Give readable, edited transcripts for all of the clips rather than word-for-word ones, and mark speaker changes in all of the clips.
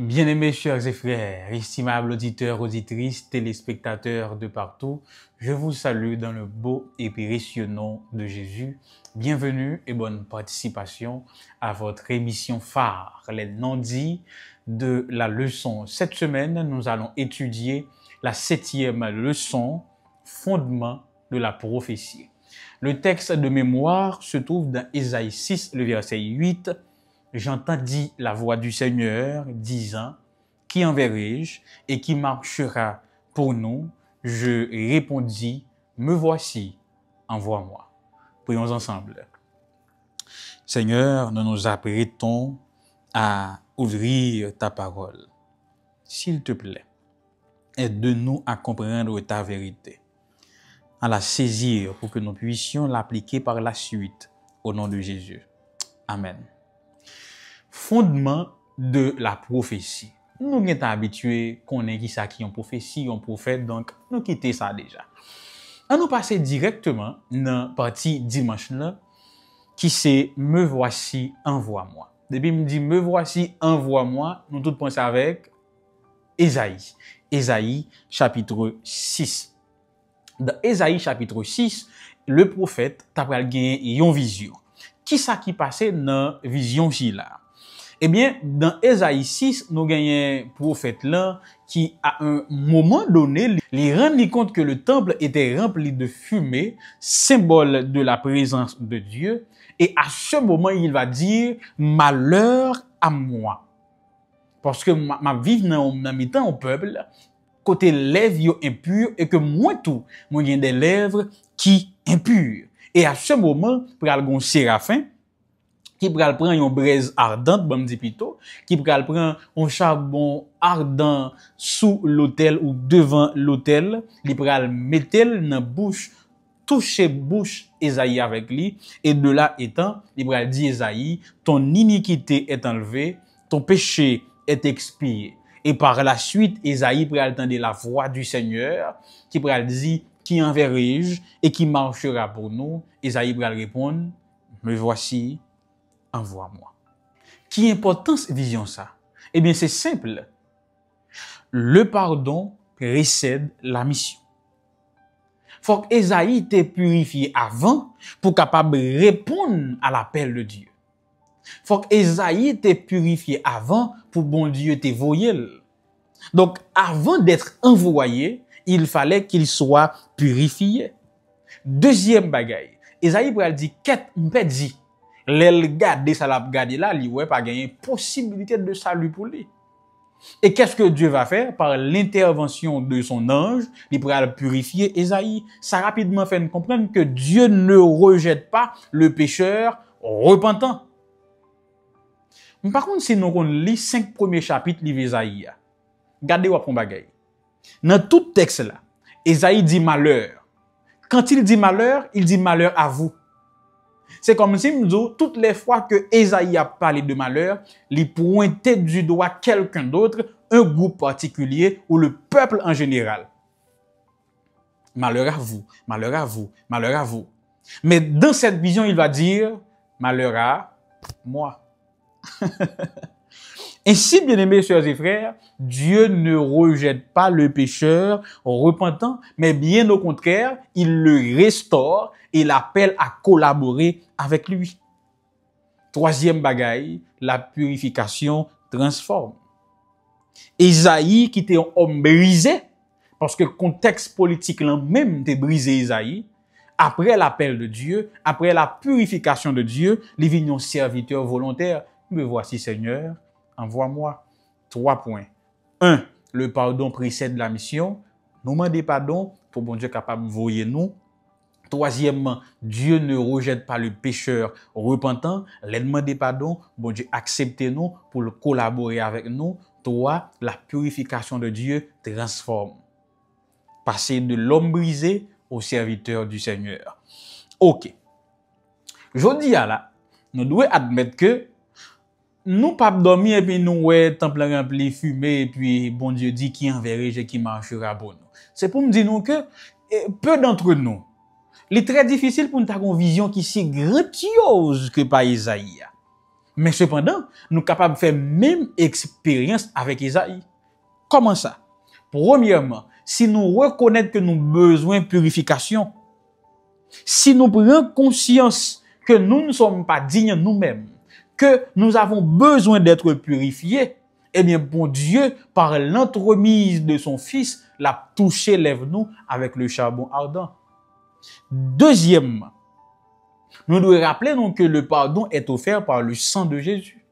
Speaker 1: Bien-aimés chers et frères, estimables auditeurs, auditrices, téléspectateurs de partout, je vous salue dans le beau et précieux nom de Jésus. Bienvenue et bonne participation à votre émission phare, les non-dits de la leçon. Cette semaine, nous allons étudier la 7e leçon, fondement de la prophétie. Le texte de mémoire se trouve dans Ésaïe 6, le verset 8. J'entendis la voix du Seigneur disant, qui enverrai-je et qui marchera pour nous? Je répondis, me voici, envoie-moi. Prions ensemble. Seigneur, nous nous apprêtons à ouvrir ta parole. S'il te plaît, aide-nous à comprendre ta vérité, à la saisir pour que nous puissions l'appliquer par la suite, au nom de Jésus. Amen. Fondement de la prophétie. Nous sommes habitués qu'on ait qui ça qui est une prophétie, un prophète, donc nous quittons ça déjà. On nous passer directement dans la partie dimanche là, qui c'est me voici, envoie-moi. Depuis me dit me voici, envoie-moi, nous tous pensons avec Ésaïe. Ésaïe chapitre 6. Dans Ésaïe chapitre 6, le prophète t'a pral gagner une vision. Qui ça qui passait dans vision ci là? Eh bien, dans Ésaïe 6, nous gagnons un prophète là qui, à un moment donné, il rend compte que le temple était rempli de fumée, symbole de la présence de Dieu. Et à ce moment, il va dire, malheur à moi. Parce que ma vie dans mes temps au peuple, côté lèvres impures et que moi tout, moi j'ai des lèvres qui impures. Et à ce moment, pour un séraphin, qui pral prendre une braise ardente, bon dit plutôt, qui pral prendre un charbon ardent sous l'autel ou devant l'autel, il pral mettre dans bouche, toucher bouche Ésaïe avec lui, et de là étant, il pral dire Ésaïe, ton iniquité est enlevée, ton péché est expié. Et par la suite, Ésaïe pral entendre la voix du Seigneur, qui pral dire, qui enverrai-je et qui marchera pour nous? Ésaïe pral répondre, me voici, envoie-moi. Qui importance vision ça? Eh bien, c'est simple. Le pardon précède la mission. Faut que Ésaïe t'ait purifié avant pour capable répondre à l'appel de Dieu. Faut que Ésaïe t'ait purifié avant pour bon Dieu t'ait voyé. Donc, avant d'être envoyé, il fallait qu'il soit purifié. Deuxième bagaille. Ésaïe pral dit, qu'est dit? L'el gade ça l'a gade là, li ouais pas gagner possibilité de salut pour lui. Et qu'est-ce que Dieu va faire? Par l'intervention de son ange, il pourra le purifier Ésaïe. Ça rapidement fait nous comprendre que Dieu ne rejette pas le pécheur repentant. Mais par contre, si nous lit 5 premiers chapitres livre Ésaïe, regardez ou prend bagaille. Dans tout texte là, Ésaïe dit malheur. Quand il dit malheur à vous. C'est comme si nous disons, toutes les fois que Ésaïe a parlé de malheur, il pointait du doigt quelqu'un d'autre, un groupe particulier ou le peuple en général. Malheur à vous, malheur à vous, malheur à vous. Mais dans cette vision, il va dire, malheur à moi. Ainsi, bien-aimés sœurs et frères, Dieu ne rejette pas le pécheur repentant, mais bien au contraire, il le restaure et l'appelle à collaborer avec lui. Troisième bagaille, la purification transforme. Ésaïe, qui était un homme brisé, parce que le contexte politique là même était brisé Ésaïe, après l'appel de Dieu, après la purification de Dieu, les vignes serviteurs volontaires, me voici Seigneur, envoie-moi. 3 points. 1. Le pardon précède la mission. Nous demandons pardon pour bon Dieu capable de voyer nous. Troisièmement, Dieu ne rejette pas le pécheur repentant. Les demander pardon, bon Dieu acceptez-nous pour le collaborer avec nous. 3. La purification de Dieu transforme. Passer de l'homme brisé au serviteur du Seigneur. Ok. Je dis à là, nous devons admettre que nous pas dormir et puis nous ouais temple rempli fumée et puis bon Dieu dit qui enverrai-je qui marchera pour nous. C'est pour me dire nous que peu d'entre nous, il est très difficile pour nous avoir une vision qui est si grandiose que par Ésaïe. Mais cependant, nous sommes capables de faire même expérience avec Isaïe. Comment ça? Premièrement, si nous reconnaissons que nous avons besoin de purification, si nous prenons conscience que nous ne sommes pas dignes nous-mêmes, que nous avons besoin d'être purifiés, eh bien, bon Dieu, par l'entremise de son Fils, l'a touché, lève-nous avec le charbon ardent. Deuxièmement, nous devons rappeler donc que le pardon est offert par le sang de Jésus.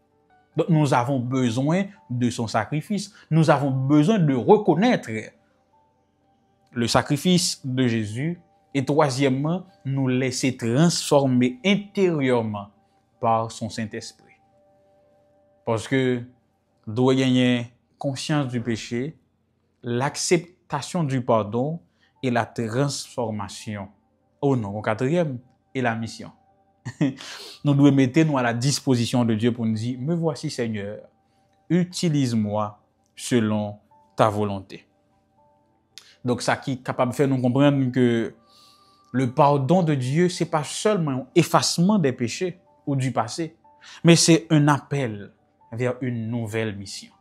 Speaker 1: Donc, nous avons besoin de son sacrifice. Nous avons besoin de reconnaître le sacrifice de Jésus. Et troisièmement, nous laisser transformer intérieurement par son Saint-Esprit. Parce que doit gagner conscience du péché, l'acceptation du pardon et la transformation. Oh non, au quatrième, et la mission. Nous devons mettre nous à la disposition de Dieu pour nous dire, me voici Seigneur, utilise-moi selon ta volonté. Donc ça qui est capable de faire nous comprendre que le pardon de Dieu, c'est pas seulement un effacement des péchés ou du passé, mais c'est un appel vers une nouvelle mission.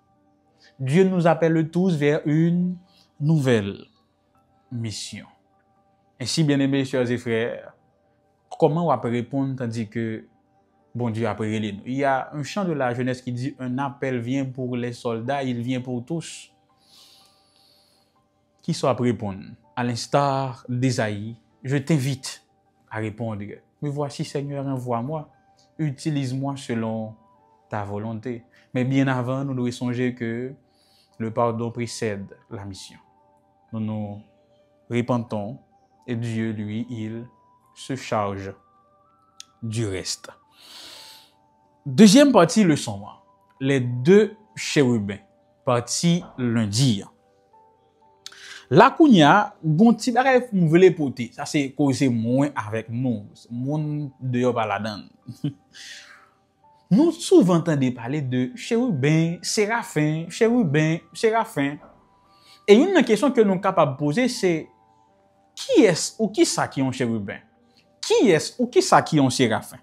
Speaker 1: Dieu nous appelle tous vers une nouvelle mission. Ainsi, bien-aimés, chers et frères, comment on peut répondre tandis que bon Dieu a appelé nous? Il y a un chant de la jeunesse qui dit un appel vient pour les soldats, il vient pour tous. Qui soit répondre? À l'instar d'Ésaïe, je t'invite à répondre. Me voici Seigneur, envoie-moi. Utilise-moi selon ta volonté. Mais bien avant, nous devons songer que le pardon précède la mission. Nous nous repentons et Dieu, lui, il se charge du reste. Deuxième partie, leçon. Les deux chérubins. Partie lundi. La kounya, gonti bagay nous voulons porter. Ça c'est causer moins avec nous. Moun dehors par la donne. Nous souvent entendons parler de chérubin, séraphin, chérubin, séraphin. Et une question que nous sommes capables de poser, c'est qui est-ce ou qui ça qui est un chérubin? Qui est-ce ou qui ça qui est un séraphin?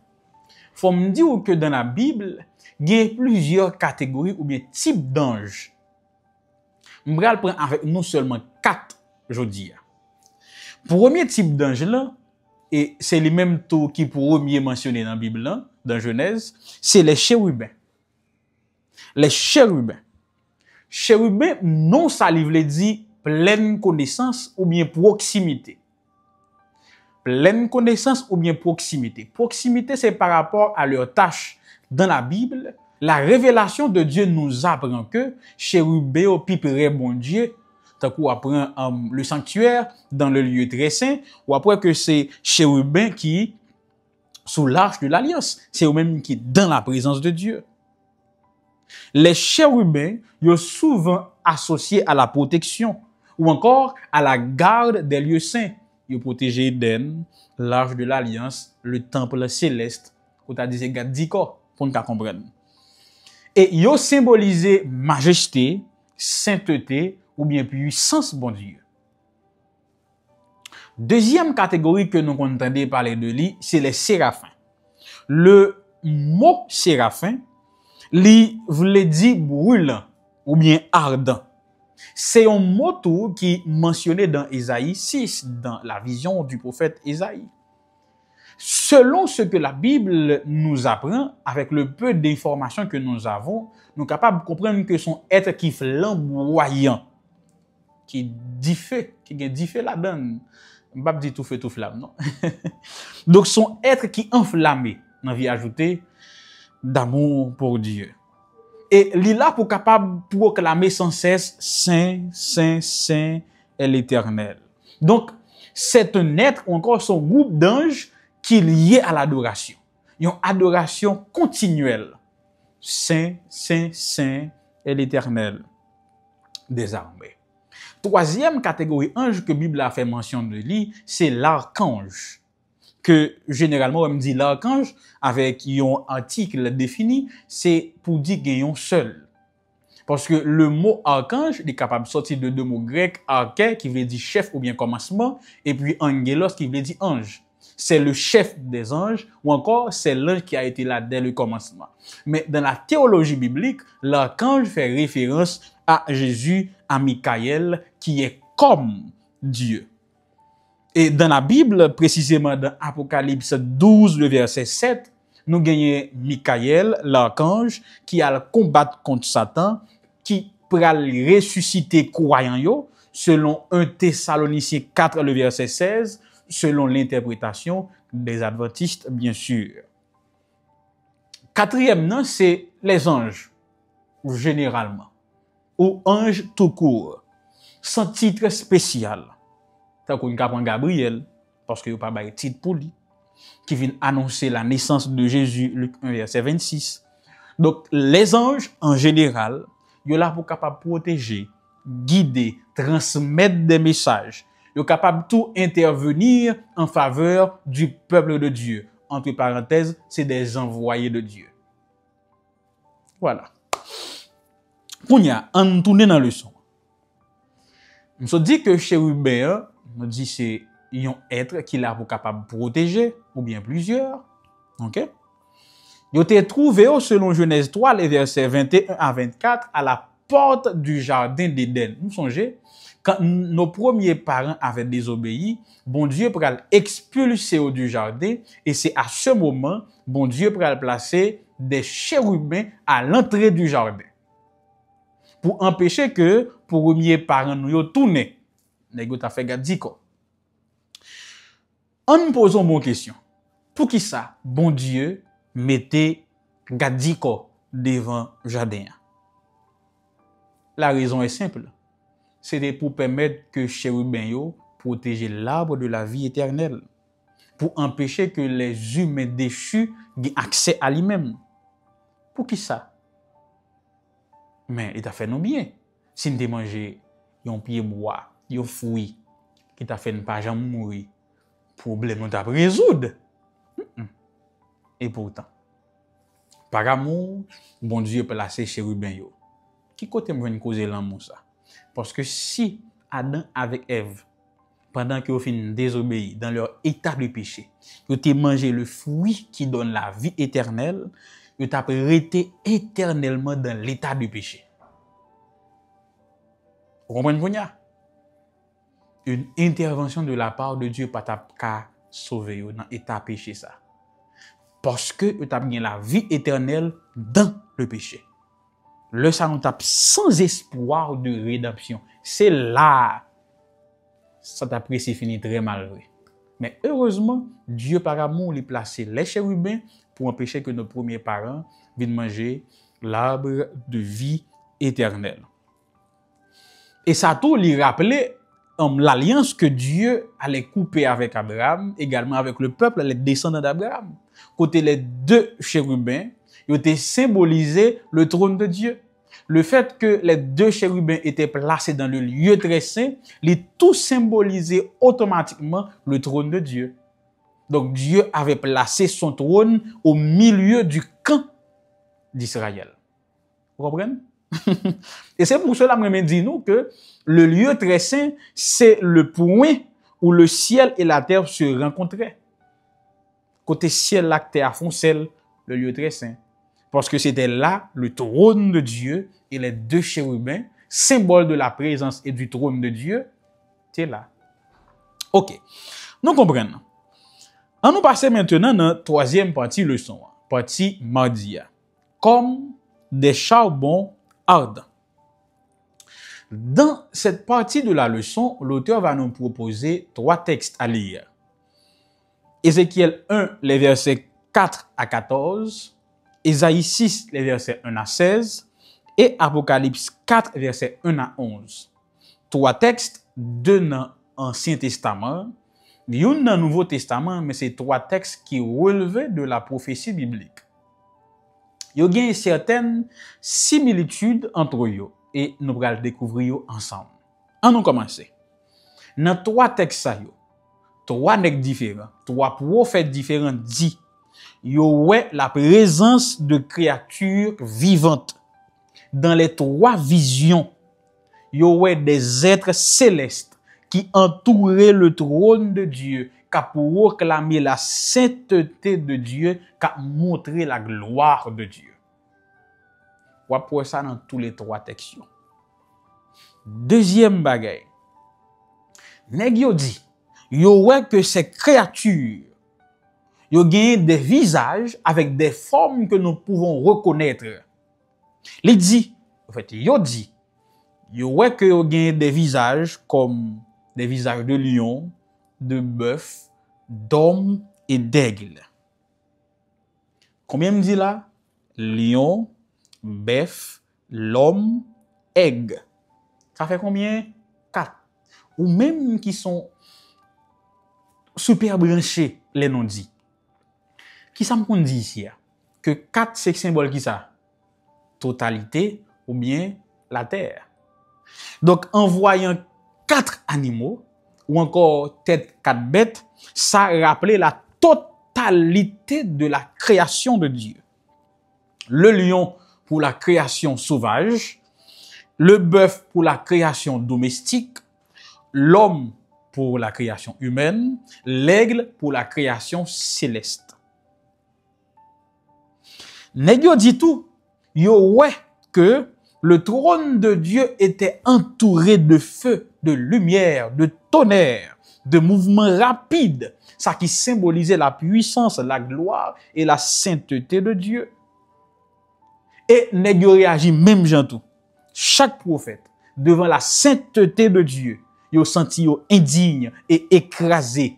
Speaker 1: Faut me dire que dans la Bible, il y a plusieurs catégories ou bien types d'anges. Je vais prendre avec nous seulement 4 aujourd'hui. Premier type d'ange là, et c'est le même taux qui premier mentionné dans la Bible là, dans Genèse, c'est les chérubins. Les chérubins. Chérubin, non ça veut dire pleine connaissance ou bien proximité. Pleine connaissance ou bien proximité. Proximité, c'est par rapport à leur tâche. Dans la Bible, la révélation de Dieu nous apprend que chérubin au piperait bon Dieu, tant qu'on apprend le sanctuaire dans le lieu très saint, ou après que c'est chérubin qui sous l'arche de l'alliance, c'est eux-mêmes qui dans la présence de Dieu. Les chérubins, ils sont souvent associés à la protection ou encore à la garde des lieux saints. Ils protègent Éden, l'arche de l'alliance, le temple céleste, qu'on a dit Gadiko, pour nous comprendre. Et ils symbolisent majesté, sainteté ou bien puissance bon Dieu. Deuxième catégorie que nous entendons parler de lui, c'est les séraphins. Le mot séraphin, li voulait dire brûlant ou bien ardent. C'est un mot qui est mentionné dans Ésaïe 6, dans la vision du prophète Ésaïe. Selon ce que la Bible nous apprend, avec le peu d'informations que nous avons, nous sommes capables de comprendre que son être qui flamboyant, qui diffé, qui diffé la donne. Je ne vais pas dire tout fait tout flamme, non? Donc son être qui enflammé, on vient ajouter d'amour pour Dieu. Et il est là pour capable proclamer sans cesse Saint, Saint, Saint est l'Éternel. Donc, c'est un être ou encore son groupe d'anges qui est lié à l'adoration. Une adoration continuelle. Saint, Saint, Saint est l'Éternel des armées. Troisième catégorie ange que la Bible a fait mention de lui, c'est l'archange. Que généralement, on me dit l'archange, avec un article défini, c'est pour dire qu'il y a un seul. Parce que le mot archange est capable de sortir de deux mots grecs, arché, qui veut dire chef ou bien commencement, et puis angelos, qui veut dire ange. c'est le chef des anges, ou encore c'est l'ange qui a été là dès le commencement. Mais dans la théologie biblique, l'archange fait référence à Jésus, à Michael, qui est comme Dieu. Et dans la Bible, précisément dans Apocalypse 12, le verset 7, nous gagnons Michael, l'archange, qui a combattre contre Satan, qui pourra ressusciter croyant yo, selon 1 Thessaloniciens 4, le verset 16, selon l'interprétation des adventistes, bien sûr. Quatrième nom, c'est les anges, généralement, ou anges tout court, sans titre spécial. Tant qu'on prend Gabriel, parce qu'il n'y a pas de titre pour lui, qui vient annoncer la naissance de Jésus, Luc 1, verset 26. Donc, les anges, en général, ils sont là pour capable protéger, guider, transmettre des messages. Ils sont capables de tout intervenir en faveur du peuple de Dieu. Entre parenthèses, c'est des envoyés de Dieu. Voilà. On tourne dans le son. On se dit que chérubin, on dit c'est un être qui est là pour capable protéger, ou bien plusieurs. Ok? Ils ont été trouvés selon Genèse 3, les versets 21 à 24, à la porte du jardin d'Éden. Vous songez, quand nos premiers parents avaient désobéi, bon Dieu pourrait expulser du jardin, et c'est à ce moment, bon Dieu pourrait placer des chérubins à l'entrée du jardin. Pour empêcher que, pour premiers parents nous tournent, nous avons fait gadiko. En nous posant une bonne question. Pour qui ça, bon Dieu, mettez gadiko devant le jardin? La raison est simple. C'était pour permettre que chérubin yo protège l'arbre de la vie éternelle. Pour empêcher que les humains déchus aient accès à lui-même. Pour qui ça? Mais il t'a fait nous bien. Si nous mangé un pied bois, un fruit, qui t'a fait ne pas jamais mourir, problème nous t'a résoudre. Et pourtant, par amour, bon Dieu placé chérubin yo. Qui côté me vient causer l'amour ça? Parce que si Adam avec Ève, pendant qu'ils ont fini désobéi dans leur état de péché, ils ont mangé le fruit qui donne la vie éternelle, ils ont resté éternellement dans l'état de péché. Vous comprenez? Une intervention de la part de Dieu pas qu'à sauver dans l'état de péché ça. Parce que vous avez gagné la vie éternelle dans le péché. Le salut tape sans espoir de rédemption. C'est là, ça t'a pris, c'est fini très mal. Mais heureusement, Dieu par amour, il a placé les chérubins pour empêcher que nos premiers parents viennent manger l'arbre de vie éternelle. Et ça tout lui rappelait l'alliance que Dieu allait couper avec Abraham, également avec le peuple, les descendants d'Abraham. Côté les deux chérubins, ils étaient symbolisé le trône de Dieu. Le fait que les deux chérubins étaient placés dans le lieu très saint, les tout symbolisé automatiquement le trône de Dieu. Donc Dieu avait placé son trône au milieu du camp d'Israël. Vous comprenez? Et c'est pour cela que je dis nous que le lieu très saint, c'est le point où le ciel et la terre se rencontraient. Côté ciel, la terre font celle, le lieu très saint. Parce que c'était là le trône de Dieu et les deux chérubins, symbole de la présence et du trône de Dieu, c'est là. Ok, nous comprenons. On nous passe maintenant dans la troisième partie leçon, partie mardi. Comme des charbons ardents. Dans cette partie de la leçon, l'auteur va nous proposer 3 textes à lire. Ézéchiel 1, les versets 4 à 14, Ésaïe 6, les versets 1 à 16, et Apocalypse 4, versets 1 à 11. 3 textes, 2 dans l'Ancien Testament, une dans le Nouveau Testament, mais c'est 3 textes qui relevaient de la prophétie biblique. Il y a certaines similitudes entre eux et nous allons découvrir ensemble. On nous commencer. Dans 3 textes, 3 nègres différents, 3 prophètes différents dit, il y a la présence de créatures vivantes. Dans les 3 visions, il y a des êtres célestes qui entouraient le trône de Dieu, qu'a proclamé la sainteté de Dieu, qu'a montré la gloire de Dieu. On va ça dans tous les trois textes. Deuxième bagaille. Nèg yo dit, yo ouais que ces créatures, yo gagnent des visages avec des formes que nous pouvons reconnaître. Il dit, en fait, yo dit, yo ouais que yo gagnent des visages comme des visages de lion, de bœuf, d'homme et d'aigle. Combien me dit là? Lion, bœuf, l'homme, aigle. Ça fait combien? 4. Ou même qui sont super branchés, les noms dits. Qui ça me dit ici? Que 4 c'est symbole qui ça? Totalité ou bien la terre. Donc en voyant 4 animaux ou encore peut-être 4 bêtes, ça rappelait la totalité de la création de Dieu. Le lion pour la création sauvage, le bœuf pour la création domestique, l'homme pour la création humaine, l'aigle pour la création céleste. Nèg yo dit tout, yo ouais que le trône de Dieu était entouré de feu, de lumière, de tonnerre, de mouvements rapides, ça qui symbolisait la puissance, la gloire et la sainteté de Dieu. Et nèg yo réagit même gens tout. Chaque prophète, devant la sainteté de Dieu, yo senti yo indigne et écrasé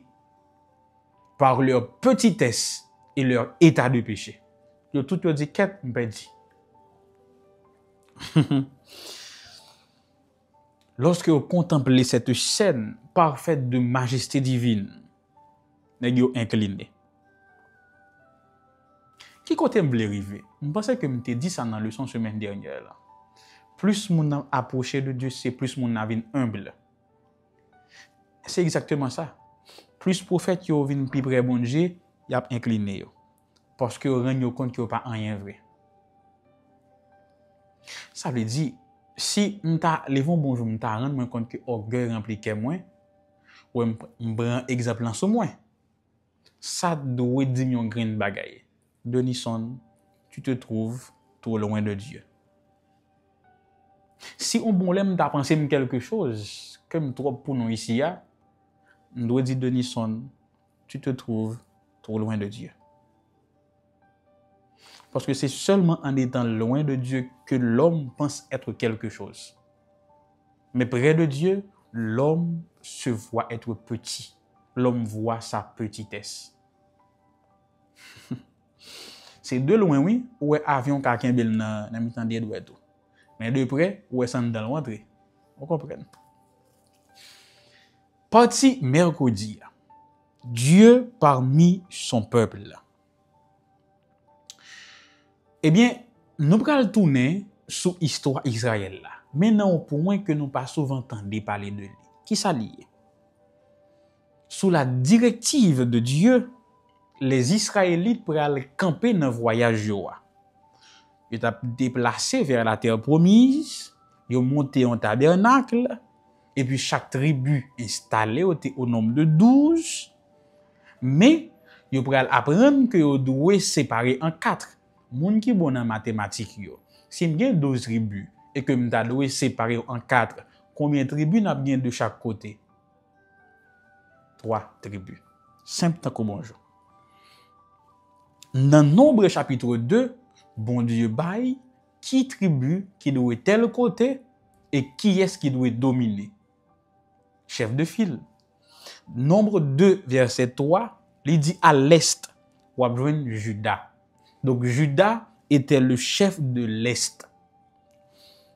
Speaker 1: par leur petitesse et leur état de péché. Yo tout yo dit qu'est m'pedi. Lorsque vous contemplez cette scène parfaite de majesté divine, nèg yo incliné. Qui côté m'vle rive? Je pense que m'te dit ça dans la leçon semaine dernière là. Plus mon approché de Dieu, c'est plus mon avin humble. C'est exactement ça. Plus prophète yo vinn plus près bon Dieu, y a incliné yo. Parce que rend yo compte que yo pas rien vrai. Ça veut dire si m'ta levon bonjour m'ta rendre moi compte que orgueil rempli que moi, ou m'prend exemple en sur moi. Ça doit dire un grain bagaille. Denison, tu te trouves trop loin de Dieu. Si on bon l'aime t'a pensé quelque chose, comme trop pour nous ici, on doit dire Denison, tu te trouves trop loin de Dieu. Parce que c'est seulement en étant loin de Dieu que l'homme pense être quelque chose. Mais près de Dieu, l'homme se voit être petit. L'homme voit sa petitesse. C'est de loin, oui, ou est avion quelqu'un bel dans mi-temps des doigts tout. Mais de près, ou est sans dans l'entrée. Vous comprenez? Partie mercredi. Dieu parmi son peuple. Eh bien, nous allons tourner sur l'histoire d'Israël là. Mais non au point que nous pas souvent entendu parler de lui. Qui ça lié? Sous la directive de Dieu, les Israélites pourraient camper dans le voyage Joa. Ils ont déplacé vers la terre promise, ils ont monté un tabernacle, et puis chaque tribu installée au nombre de 12. Mais, ils pourraient apprendre que ils doivent séparer en 4. Moun qui bon en mathématiques yo. Si m'gen 12 tribus et que m'ta doit séparer en 4, combien de tribus n'a bien de chaque côté? 3 tribus. Simple tant que bonjour. Dans Nombre chapitre 2, bon Dieu baille qui tribu qui doit tel côté et qui est-ce qui doit dominer? Chef de file. Nombre 2 verset 3, il dit à l'est, ou a besoin Juda. Donc Juda était le chef de l'est.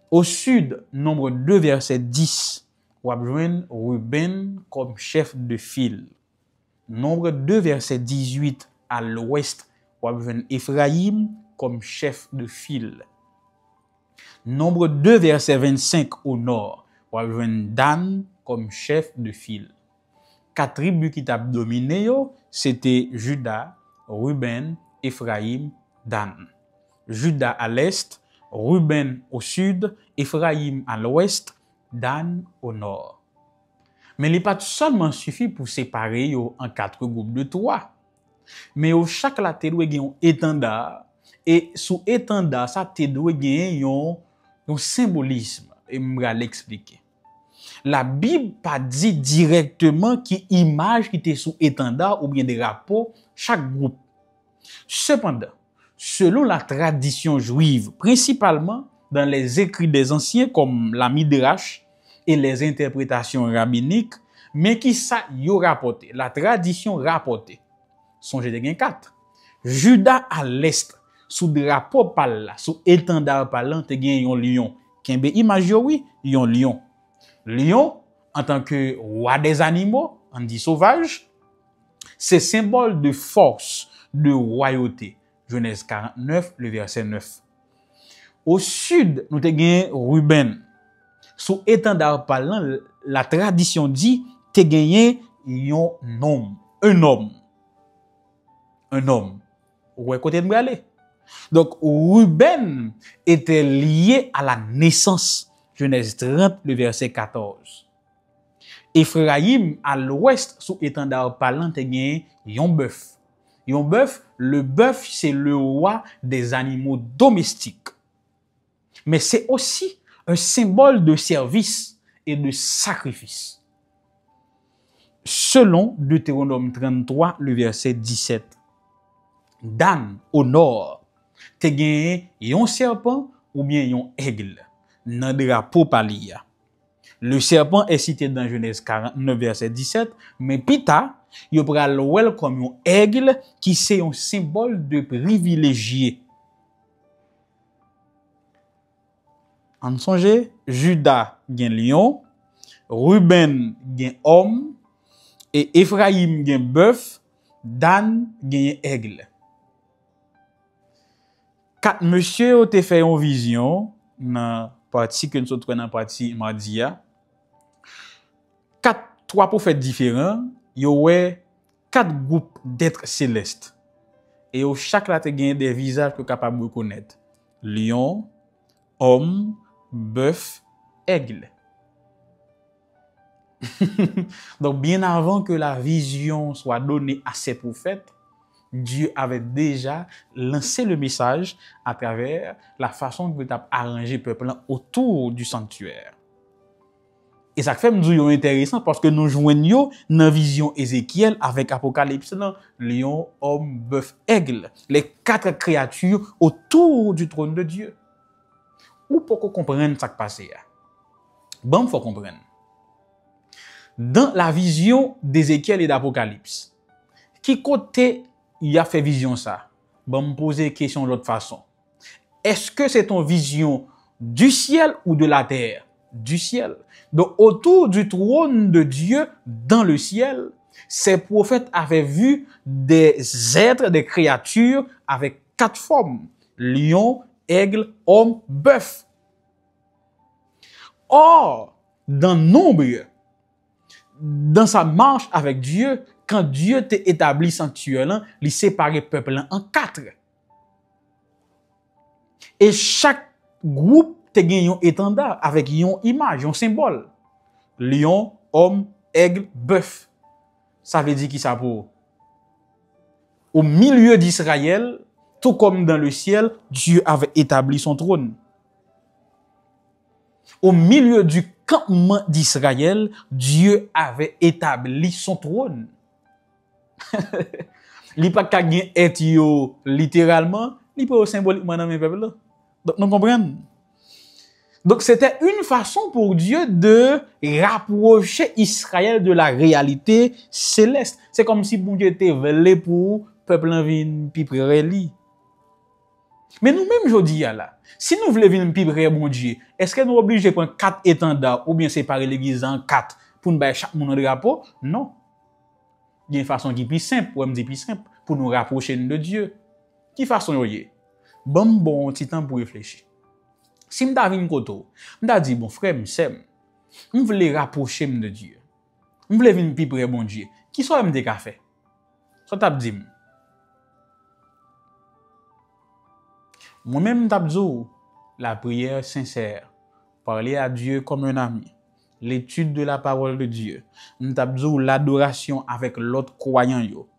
Speaker 1: Au sud, Nombre 2 verset 10, ou a besoin Ruben comme chef de file. Nombre 2 verset 18 à l'ouest, ou a besoin Ephraim comme chef de file. Nombre 2 verset 25 au nord, ou a besoin Dan comme chef de file. 4 tribus qui t'a dominé, c'était Juda, Ruben, Ephraim, Dan. Juda à l'est, Ruben au sud, Ephraim à l'ouest, Dan au nord. Mais il n'est pas seulement suffi pour séparer yo en 4 groupes de 3. Mais au chaque la te doit gen un étendard et sous étendard ça te doit gen un symbolisme et m'ra l'expliquer. La Bible pas dit directement qui image qui était sous étendard ou bien des rapports chaque groupe. Cependant, selon la tradition juive, principalement dans les écrits des anciens comme la Midrash et les interprétations rabbiniques, mais qui ça yo rapporté, la tradition rapportée. Songez de gen 4. Juda à l'est, sous drapeau pal la, sous étendard parlant te gen yon lion. Kenbe image yo oui, yon lion. Lion, en tant que roi des animaux, on dit sauvage, c'est symbole de force, de royauté. Genèse 49, le verset 9. Au sud, nous te gen Ruben. Sous étendard parlant, la tradition dit te gen yon homme, un homme. Un homme. Où est côté de m'aller? Donc, Ruben était lié à la naissance. Genèse 30, le verset 14. Ephraïm, à l'ouest, sous étendard parlant, te gen yon bœuf. Yon bœuf, le bœuf, c'est le roi des animaux domestiques. Mais c'est aussi un symbole de service et de sacrifice. Selon Deutéronome 33, le verset 17. Dan, au nord, te gen yon serpent ou bien yon aigle, nan drapeau palia. Le serpent est cité dans Genèse 49, verset 17, mais pita, yo pral wel comme yon aigle qui c'est un symbole de privilégié. En songe, Juda gen lion, Ruben gen homme, et Ephraim gen bœuf, Dan gen aigle. 4 monsieur ont te fait une vision dans partie que nous sommes dans partie mardia. 3 prophètes différents, yo ouais 4 groupes d'êtres célestes. Et au chaque là te gagne des visages que capable de reconnaître. Lion, homme, bœuf, aigle. Donc bien avant que la vision soit donnée à ces prophètes, Dieu avait déjà lancé le message à travers la façon dont il a arrangé le peuple autour du sanctuaire. Et ça fait nous intéressant parce que nous joignons dans la vision Ézéchiel avec Apocalypse, lion, homme, bœuf, aigle, les 4 créatures autour du trône de Dieu. Ou pour qu'on comprenne ce qui passe. Bon, il faut comprendre. Dans la vision d'Ézéchiel et d'Apocalypse, qui côté il a fait vision ça? Bon, me poser question de l'autre façon. Est-ce que c'est une vision du ciel ou de la terre? Du ciel. Donc, autour du trône de Dieu, dans le ciel, ces prophètes avaient vu des êtres, des créatures avec 4 formes. Lion, aigle, homme, bœuf. Or, dans nombre, dans sa marche avec Dieu, quand Dieu t'a établi sanctuaire, il séparé le peuple en 4. Et chaque groupe te gen yon étendard avec yon image, yon symbole. Lion, homme, aigle, bœuf. Ça veut dire qui ça pour? Au milieu d'Israël, tout comme dans le ciel, Dieu avait établi son trône. Au milieu du campement d'Israël, Dieu avait établi son trône. Li pa ka gen et yo littéralement, li pa symboliquement dans mes peuples. Donc nous comprenons. Donc c'était une façon pour Dieu de rapprocher Israël de la réalité céleste. C'est comme si bon Dieu était velé pour peuple en vin pi près li. Mais nous-mêmes jodi là, si nous voulons vin pi près bon Dieu, est-ce que nous obligés de prendre 4 étendards ou bien séparer l'église en 4 pour nous bailler chaque monde un drapeau? Non. Il y a une façon qui est plus simple, ou me dit plus simple, pour nous rapprocher de Dieu. Qui façon yoye? Bon petit temps pour réfléchir. Si m'ta vinn koto, m'ta dit bon frère, m'sem, m'vle rapprocher de Dieu. M'vle vinn pi près bon Dieu. Qui soit m'te ka fait? So t'a dit. Moi-même m'ta dit la prière sincère, parler à Dieu comme un ami. l'étude de la parole de Dieu, nous t'a dit l'adoration avec l'autre croyant yo,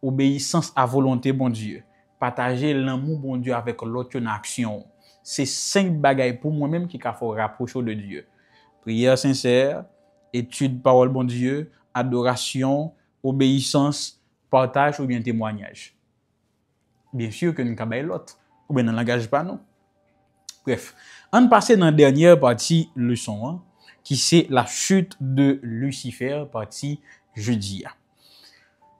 Speaker 1: obéissance à volonté bon Dieu, partager l'amour bon Dieu avec l'autre en action. C'est 5 bagailles pour moi-même qui faut rapprocher de Dieu. Prière sincère, étude parole bon Dieu, adoration, obéissance, partage ou bien témoignage. Bien sûr que nous avons l'autre, ou bien nous n'engage pas non. Bref, on passe dans la dernière partie leçon, hein, qui c'est la chute de Lucifer, partie jeudi.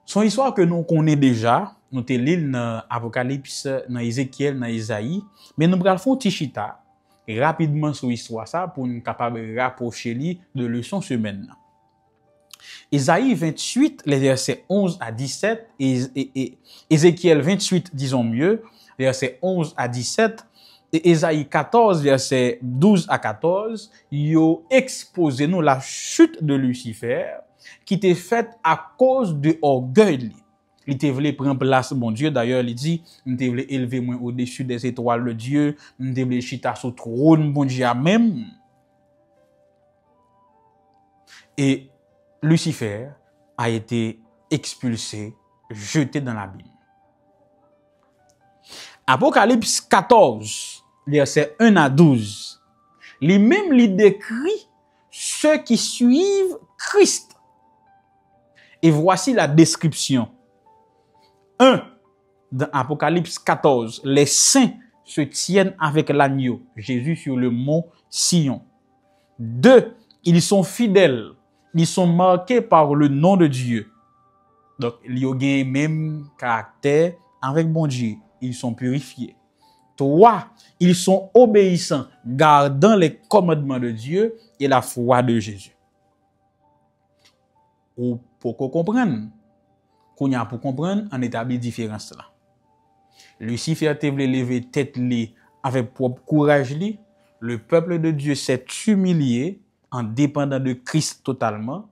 Speaker 1: Son histoire que nous connaissons déjà, nous te lis dans Apocalypse, dans Ézéchiel, dans Isaïe, mais nous allons faire un petit chita rapidement sur l'histoire ça pour nous capable rapprocher li de leçon semaine. Isaïe 28, les versets 11 à 17, et Ézéchiel 28, disons mieux, versets 11 à 17, et Isaïe 14, versets 12 à 14, yo exposé nous la chute de Lucifer qui était faite à cause de orgueil. Il te voulait prendre place, bon Dieu. D'ailleurs, il dit, il te voulait élever moi au-dessus des étoiles de Dieu, il te voulait chita sur le trône, bon Dieu, même. Et Lucifer a été expulsé, jeté dans l'abîme. Apocalypse 14, versets 1 à 12, lui-même lui décrit ceux qui suivent Christ. Et voici la description. 1. Dans Apocalypse 14, les saints se tiennent avec l'agneau, Jésus sur le mont Sion. 2. Ils sont fidèles. Ils sont marqués par le nom de Dieu. Donc, ils ont le même caractère avec bon Dieu. Ils sont purifiés. 3. Ils sont obéissants, gardant les commandements de Dieu et la foi de Jésus. Ou pour qu'on comprenne, pour comprendre, on établit différence là. Lucifer te voulait lever tête li avec propre courage li. Le peuple de Dieu s'est humilié en dépendant de Christ totalement.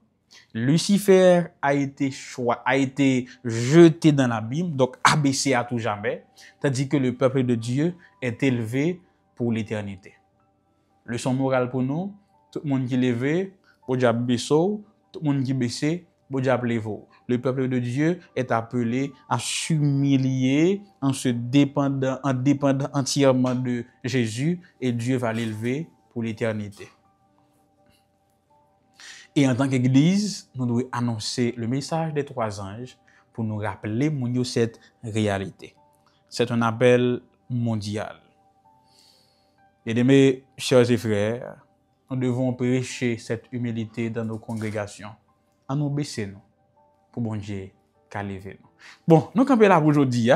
Speaker 1: Lucifer a été jeté dans l'abîme, donc abaissé à tout jamais, tandis que le peuple de Dieu est élevé pour l'éternité. Leçon morale pour nous, tout le monde qui est levé, bon diable baissé, tout le monde qui baissé, bon diable levé. Le peuple de Dieu est appelé à s'humilier en dépendant entièrement de Jésus, et Dieu va l'élever pour l'éternité. Et en tant qu'Église, nous devons annoncer le message des 3 anges pour nous rappeler cette réalité. C'est un appel mondial. Et mes chers et frères, nous devons prêcher cette humilité dans nos congrégations. À nous baisser nous, pour bon Dieu qu'à lever nous. Bon, nous campons là pour aujourd'hui.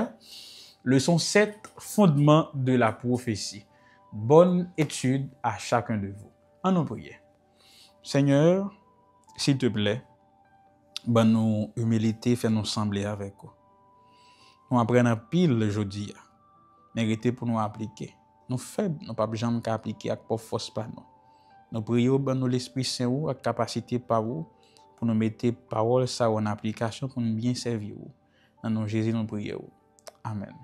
Speaker 1: Leçon 7, fondement de la prophétie. Bonne étude à chacun de vous. En nous prier. Seigneur, s'il te plaît, ben nous humilité, fais nous sembler avec vous. Nous apprenons pile aujourd'hui, mérité pour nous appliquer. Nous faibles, nous pas jamais qu'à appliquer avec force par nous. Nous prions ben nous l'Esprit Saint ou avec capacité par vous pour nous mettre parole ça en application pour nous bien servir. Dans nom Jésus nous prions. Amen.